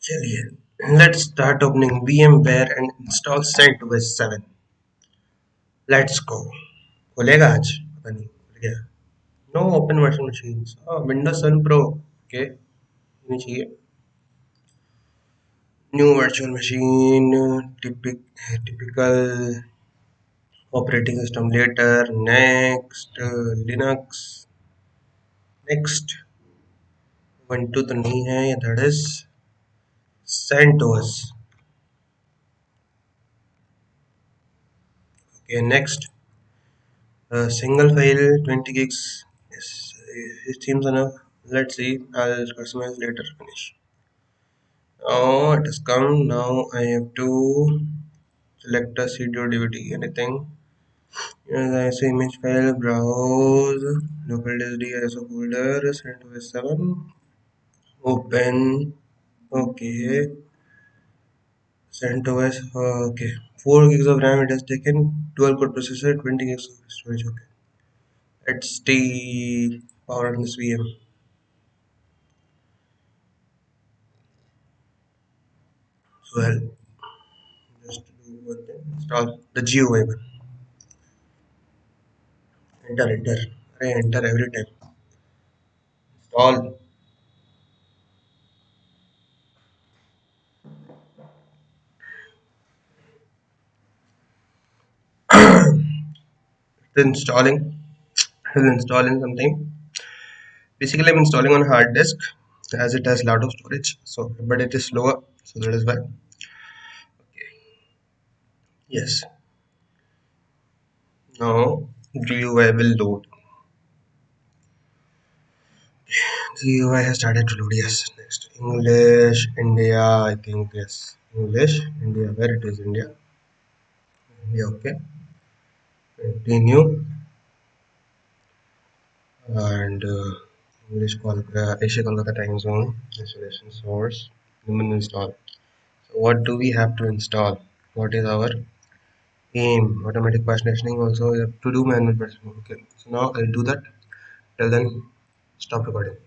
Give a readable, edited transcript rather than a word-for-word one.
चलिए, let's start opening VMware and install CentOS 7. Let's go. खुलेगा आज? पता नहीं, खुल गया. No open virtual machines. Windows 7 Pro. Okay, नहीं चाहिए. New virtual machine. Typical operating system later. Next. Linux. Next. Ubuntu तो नहीं है. That is CentOS. Okay, next. Single file 20 gigs. Yes, it seems enough. Let's see. I'll customize later. Finish. Oh, it has come. Now I have to select a CD or DVD. Anything. Yes, I see image file. Browse. Local SD ISO folder. Send to S7. Open. Okay. Send to S. Okay. 4 gigs of RAM it has taken. 12 core processor. 20 gigs of storage. Okay. Let's the power on this VM. So I'll just do one thing. Install the GUI one. Enter. I enter every time. Install. It's installing. It's installing something. Basically, I'm installing on hard disk as it has a lot of storage. So, but it is slower. So that is why. Yes. Now GUI will load. GUI has started to load. Yes. Next English India. I think yes. English India. Where it is India? Yeah. Okay. Continue. And English Asia Kolkata time zone installation source human install. So what do we have to install? What is our aim? Automatic partitioning also we have to do manual partitioning. Okay, so now I'll do that. Till then, stop recording.